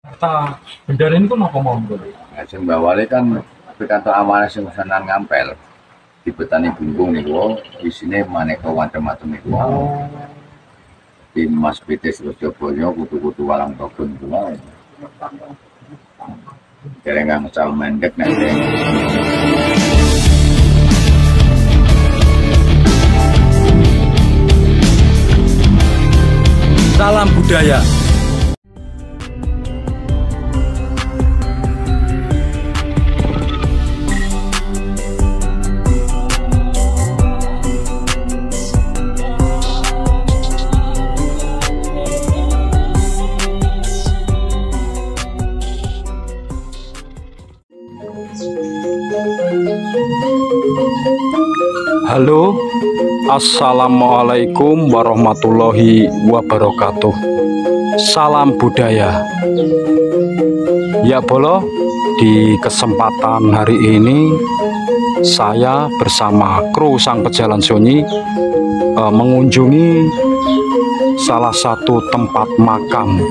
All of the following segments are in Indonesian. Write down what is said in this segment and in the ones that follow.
Kata bendera ini kok mau bro? Nah, sing bawale kan pikantuk amanah sing pesanan ngampel. Dibetani bumbung niku, isine maneka macam-macam niku. Di Mas PT Surabaya kutu-kutu walang tokun kula. Kerengang cal mendek nek. Salam budaya. Halo, assalamualaikum warahmatullahi wabarakatuh. Salam budaya. Ya bolo, di kesempatan hari ini saya bersama kru Sang Pejalan Sunyi mengunjungi salah satu tempat makam.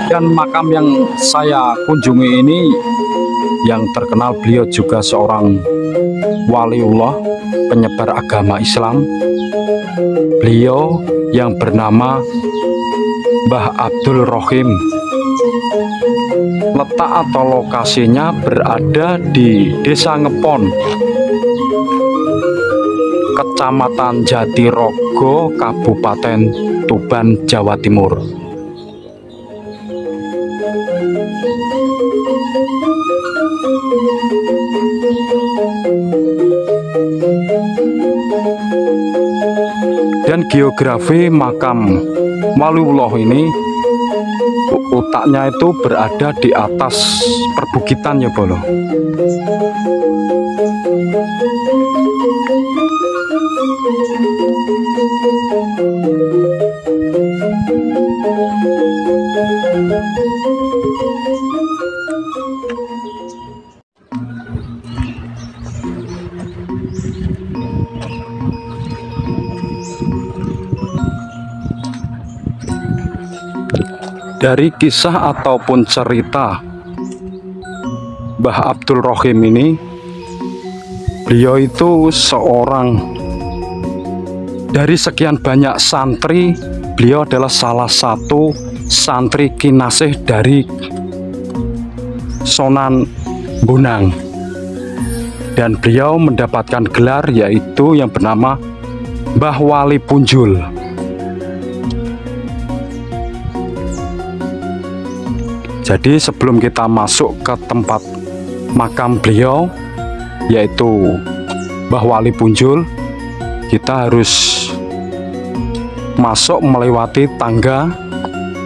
Dan makam yang saya kunjungi ini yang terkenal, beliau juga seorang waliullah, penyebar agama Islam. Beliau yang bernama Mbah Abdul Rohim. Letak atau lokasinya berada di Desa Ngepon, Kecamatan Jatirogo, Kabupaten Tuban, Jawa Timur. Dan geografi makam waliullah ini, letaknya itu berada di atas perbukitan ya bolo. Dari kisah ataupun cerita Mbah Abdul Rohim ini, beliau itu seorang dari sekian banyak santri, beliau adalah salah satu santri kinasih dari Sunan Bonang, dan beliau mendapatkan gelar yaitu yang bernama Mbah Wali Punjul. Jadi sebelum kita masuk ke tempat makam beliau yaitu Mbah Wali Punjul, kita harus masuk melewati tangga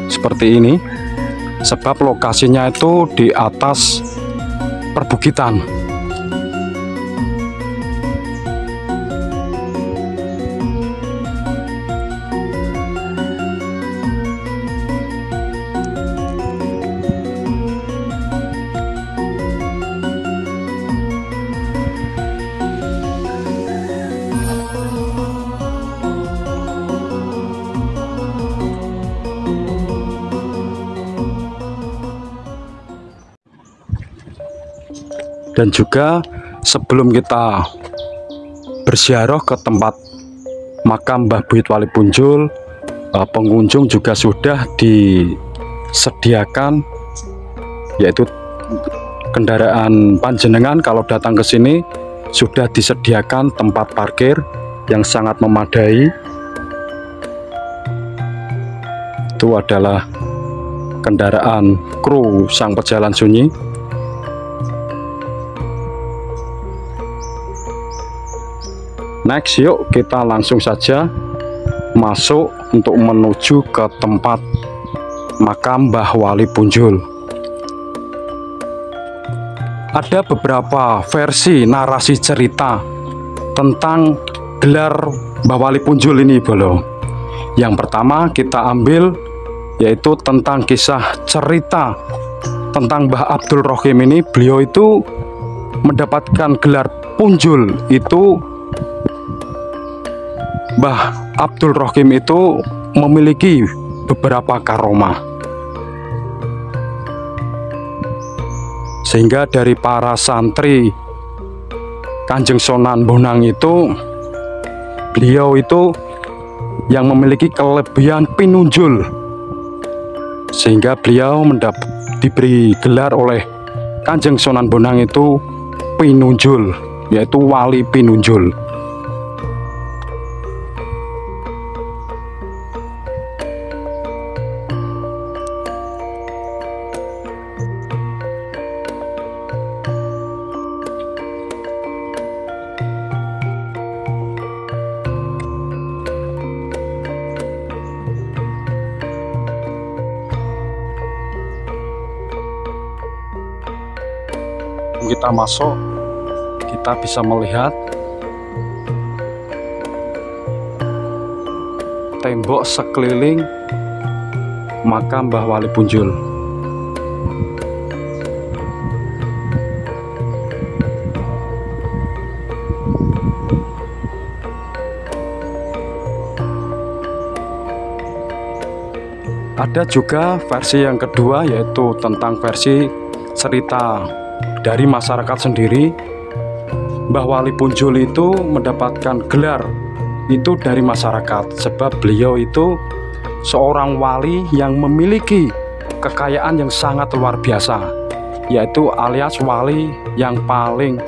seperti ini, sebab lokasinya itu di atas perbukitan. Dan juga sebelum kita berziarah ke tempat makam Mbah Buyut Wali Punjul, pengunjung juga sudah disediakan yaitu kendaraan panjenengan. Kalau datang ke sini sudah disediakan tempat parkir yang sangat memadai. Itu adalah kendaraan kru Sang Pejalan Sunyi. Next, yuk kita langsung saja masuk untuk menuju ke tempat makam Mbah Wali Punjul. Ada beberapa versi narasi cerita tentang gelar Mbah Wali Punjul ini bolo. Yang pertama kita ambil yaitu tentang kisah cerita tentang Mbah Abdul Rohim ini. Beliau itu mendapatkan gelar Punjul itu Mbah Abdul Rohim itu memiliki beberapa karomah, sehingga dari para santri Kanjeng Sunan Bonang itu, beliau itu yang memiliki kelebihan pinunjul, sehingga beliau diberi gelar oleh Kanjeng Sunan Bonang itu pinunjul, yaitu wali pinunjul. Kita masuk, kita bisa melihat tembok sekeliling makam Mbah Wali Punjul. Ada juga versi yang kedua, yaitu tentang versi cerita dari masyarakat sendiri. Mbah Wali Punjul itu mendapatkan gelar itu dari masyarakat, sebab beliau itu seorang wali yang memiliki kekayaan yang sangat luar biasa, yaitu alias wali yang paling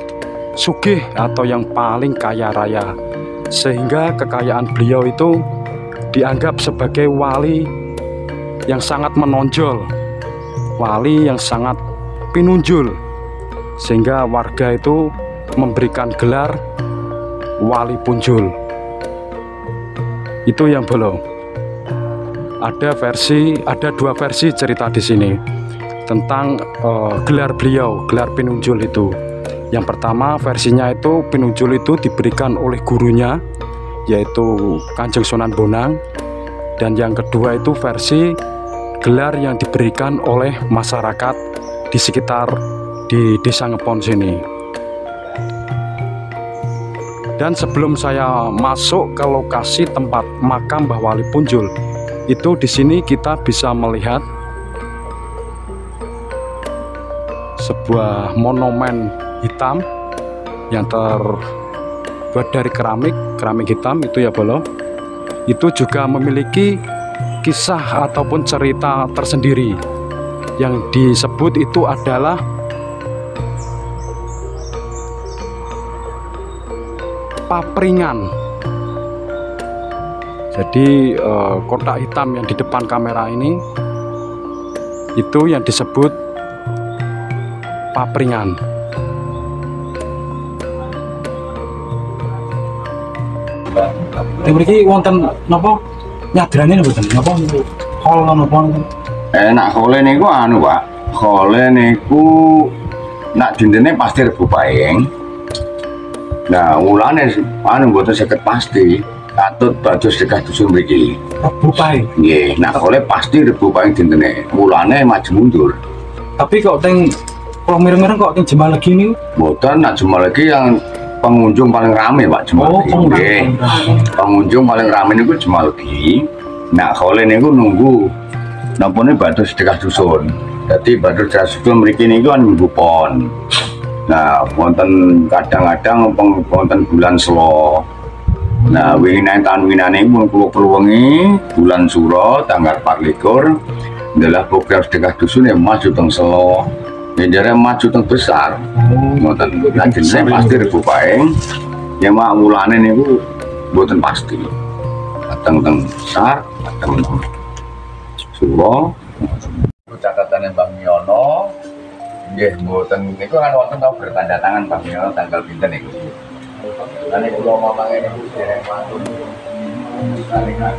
sugih atau yang paling kaya raya, sehingga kekayaan beliau itu dianggap sebagai wali yang sangat menonjol, wali yang sangat pinunjul, sehingga warga itu memberikan gelar Wali Punjul. Itu yang belum. Ada dua versi cerita di sini tentang gelar beliau, gelar pinunjul itu. Yang pertama versinya itu pinunjul itu diberikan oleh gurunya, yaitu Kanjeng Sunan Bonang. Dan yang kedua itu versi gelar yang diberikan oleh masyarakat di sekitar di Desa Ngepon sini. Dan sebelum saya masuk ke lokasi tempat makam Mbah Wali Punjul, itu di sini kita bisa melihat sebuah monumen hitam yang terbuat dari keramik hitam itu ya Bolo. Itu juga memiliki kisah ataupun cerita tersendiri. Yang disebut itu adalah papringan. Jadi kotak hitam yang di depan kamera ini itu yang disebut papringan. Mriki wonten napa nyadrane mboten? Napa hol napa? Nak khole niku anu, Pak. Khole niku nak dintene pasti Rebo Pahing. Nah, wulane anu mboten saged pasti. Katut bados dekah dusun mriki. Rebo Pahing. Nggih, nak khole pasti Rebo Pahing dintene. Wulane maju mundur. Tapi kok teng kalau mireng-mireng kok teng Jembal Legi niku? Mboten, nak Jembal Legi yang pengunjung paling rame, Pak, Jembal Legi. Pengunjung paling rame niku Jembal Legi. Nak khole niku nunggu nampune bados sedekah dusun. Jadi bados sedekah dusun mriki niku kan minggu pon. Nah, wonten kadang-kadang wonten bulan Selo. Nah, wingi tahun winane pun kula wengi bulan Suro tanggal 24 adalah program sedekah dusun yang maju teng Selo. Njare maju teng besar. Ngoten jenenge pasti Rebo Pahing. Ya mak wulane niku mboten pasti. Kadang teng besar, kadang teng Suro. Catatane Mbah Miono nggih mboten niku kan wonten tau bertanda tangan Mbah Miono tanggal pinten niku. Lah nek kula mamange niku dereng matur. Salingan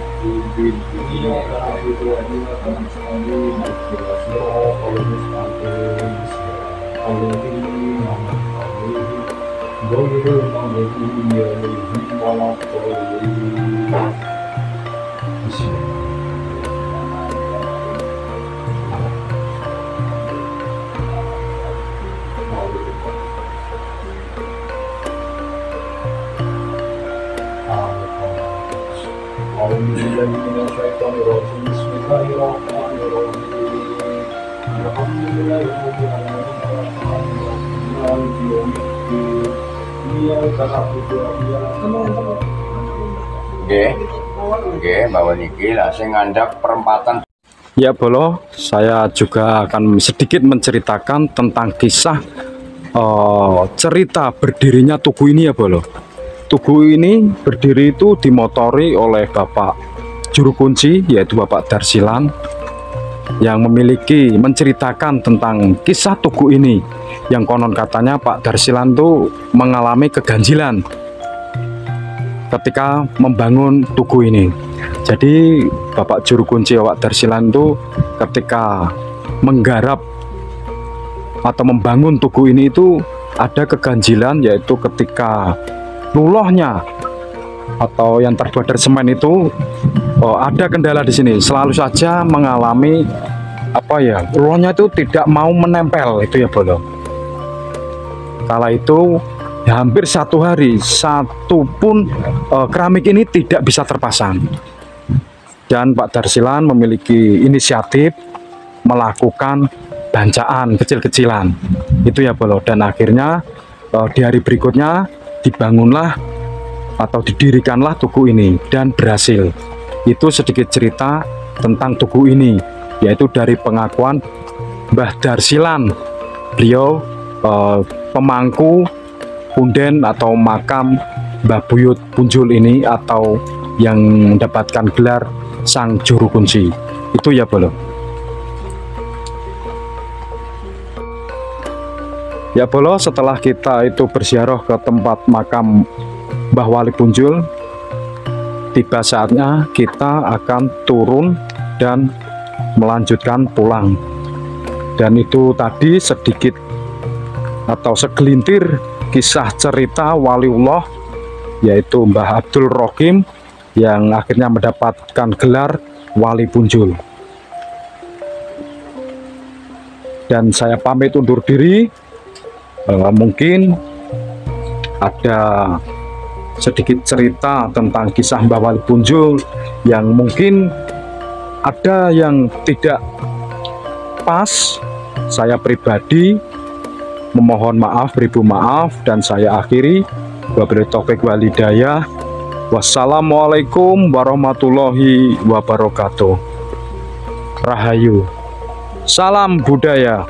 Nggih, bahwa niki lah sing ngandhap perempatan. Ya Bolo, saya juga akan sedikit menceritakan tentang kisah cerita berdirinya Tugu ini ya Bolo. Tugu ini berdiri itu dimotori oleh Bapak Juru Kunci, yaitu Bapak Darsilan, yang menceritakan tentang kisah Tugu ini, yang konon katanya Pak Darsilan tuh mengalami keganjilan ketika membangun Tugu ini. Jadi Bapak Juru Kunci Bapak Darsilan itu ketika menggarap atau membangun Tugu ini itu ada keganjilan, yaitu ketika lulohnya atau yang terbuat dari semen itu ada kendala di sini. Selalu saja mengalami lulohnya itu tidak mau menempel itu ya Bolo. Kala itu ya, hampir 1 hari satu pun keramik ini tidak bisa terpasang. Dan Pak Darsilan memiliki inisiatif melakukan bancaan kecil-kecilan itu ya Bolo. Dan akhirnya di hari berikutnya dibangunlah atau didirikanlah Tugu ini dan berhasil. Itu sedikit cerita tentang Tugu ini, yaitu dari pengakuan Mbah Darsilan. Beliau pemangku punden atau makam Mbah Buyut Punjul ini, atau yang mendapatkan gelar Sang Juru Kunci. Itu ya Bolo. Ya Bolo, setelah kita itu berziarah ke tempat makam Mbah Wali Punjul, tiba saatnya kita akan turun dan melanjutkan pulang. Dan itu tadi sedikit atau segelintir kisah cerita waliullah, yaitu Mbah Abdul Rohim, yang akhirnya mendapatkan gelar Wali Punjul. Dan saya pamit undur diri. Mungkin ada sedikit cerita tentang kisah Mbah Wali Punjul yang mungkin ada yang tidak pas. Saya pribadi memohon maaf, beribu maaf, dan saya akhiri. Wabillahi taufiq wal hidayah. Wassalamualaikum warahmatullahi wabarakatuh. Rahayu. Salam budaya.